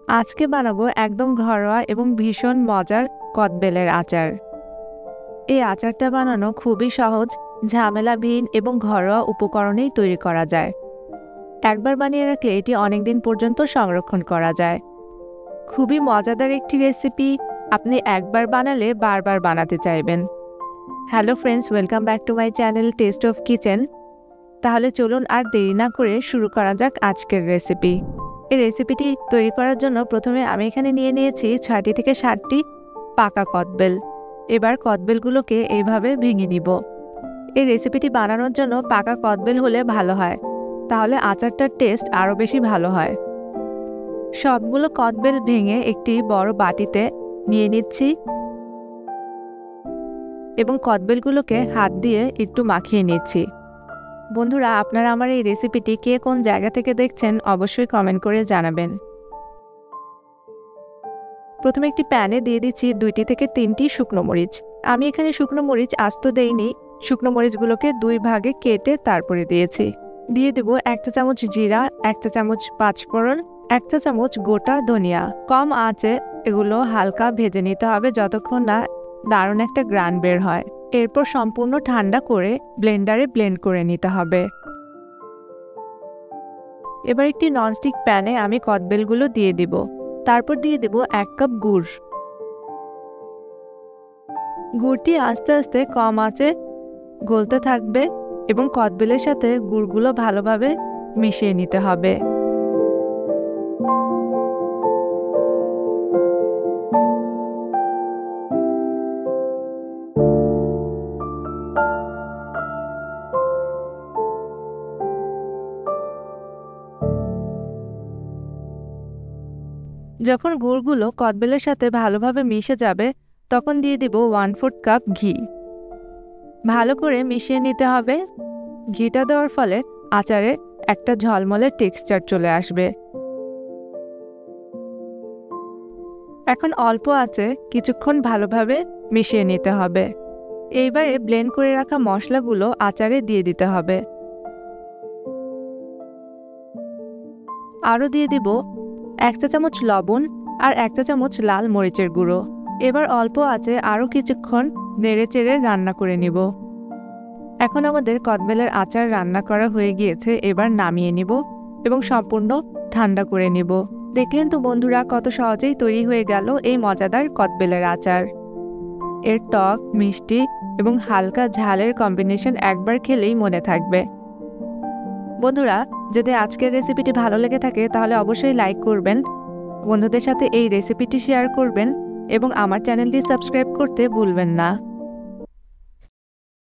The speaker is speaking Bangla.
আজকে বানাবো একদম ঘরোয়া এবং ভীষণ মজার কদবেলের আচার। এই আচারটা বানানো খুবই সহজ, ঝামেলাবিহীন এবং ঘরোয়া উপকরণেই তৈরি করা যায়। একবার বানিয়ে রাখলে এটি অনেকদিন পর্যন্ত সংরক্ষণ করা যায়। খুবই মজাদার একটি রেসিপি, আপনি একবার বানালে বারবার বানাতে চাইবেন। Hello friends, welcome back to my channel test of kitchen. তাহলে চলুন আর দেরি না করে শুরু করা যাক আজকের রেসিপি। এই রেসিপিটি তৈরি করার জন্য প্রথমে আমি এখানে নিয়ে নিয়েছি 6টি থেকে 7টি পাকা কদবেল। এবার কদবেলগুলোকে এইভাবে ভেঙে নিব। এই রেসিপিটি বানানোর জন্য পাকা কদবেল হলে ভালো হয়, তাহলে আচারটার টেস্ট আরও বেশি ভালো হয়। সবগুলো কদবেল ভেঙে একটি বড় বাটিতে নিয়ে নিচ্ছি এবং কদবেলগুলোকে হাত দিয়ে একটু মাখিয়ে নিচ্ছি। বন্ধুরা, আপনারা আমার এই রেসিপিটি কে কোন জায়গা থেকে দেখছেন অবশ্যই কমেন্ট করে জানাবেন। প্রথমে একটি প্যানে দিয়ে দিচ্ছি 2টি থেকে 3টি শুকনো মরিচ। আমি এখানে শুকনো মরিচ আস্ত দেইনি, শুকনো মরিচগুলোকে 2 ভাগে কেটে তারপরে দিয়েছি। দিয়ে দেব 1 চা চামচ জিরা, 1 চা চামচ পাঁচফোড়ন, 1 চা চামচ গোটা ধনিয়া। কম আঁচে এগুলো হালকা ভেজে নিতে হবে যতক্ষণ না দারুণ একটা গ্রান বের হয়। এরপর সম্পূর্ণ ঠান্ডা করে ব্লেন্ডারে ব্লেন্ড করে নিতে হবে। এবার একটি ননস্টিক প্যানে আমি কদবেলগুলো দিয়ে দিব। তারপর দিয়ে দেব 1 কাপ গুড়। গুড়টি আস্তে আস্তে কম আঁচে গলতে থাকবে এবং কদবেলের সাথে গুড়গুলো ভালোভাবে মিশিয়ে নিতে হবে। যখন গুড়গুলো কদবেলের সাথে ভালোভাবে মিশে যাবে তখন দিয়ে দিব 1/4 কাপ ঘি। ভালো করে মিশিয়ে নিতে হবে। ঘিটা দেওয়ার ফলে আচারে একটা ঝলমলে টেক্সচার চলে আসবে। এখন অল্প আঁচে কিছুক্ষণ ভালোভাবে মিশিয়ে নিতে হবে। এইবারে ব্লেন্ড করে রাখা মশলাগুলো আচারে দিয়ে দিতে হবে। আরও দিয়ে দিব 1 চা চামচ লবণ আর 1 চা চামচ লাল মরিচের গুঁড়ো। এবার অল্প আঁচে আরও কিছুক্ষণ নেড়েচেড়ে রান্না করে নিব। এখন আমাদের কদবেলের আচার রান্না করা হয়ে গিয়েছে। এবার নামিয়ে নিব এবং সম্পূর্ণ ঠান্ডা করে নিব। দেখলেন তো বন্ধুরা, কত সহজেই তৈরি হয়ে গেল এই মজাদার কদবেলের আচার। এর টক, মিষ্টি এবং হালকা ঝালের কম্বিনেশন একবার খেলেই মনে থাকবে। বন্ধুরা, যদি আজকের রেসিপিটি ভালো লেগে থাকে তাহলে অবশ্যই লাইক করবেন, বন্ধুদের সাথে এই রেসিপিটি শেয়ার করবেন এবং আমার চ্যানেলটি সাবস্ক্রাইব করতে ভুলবেন না।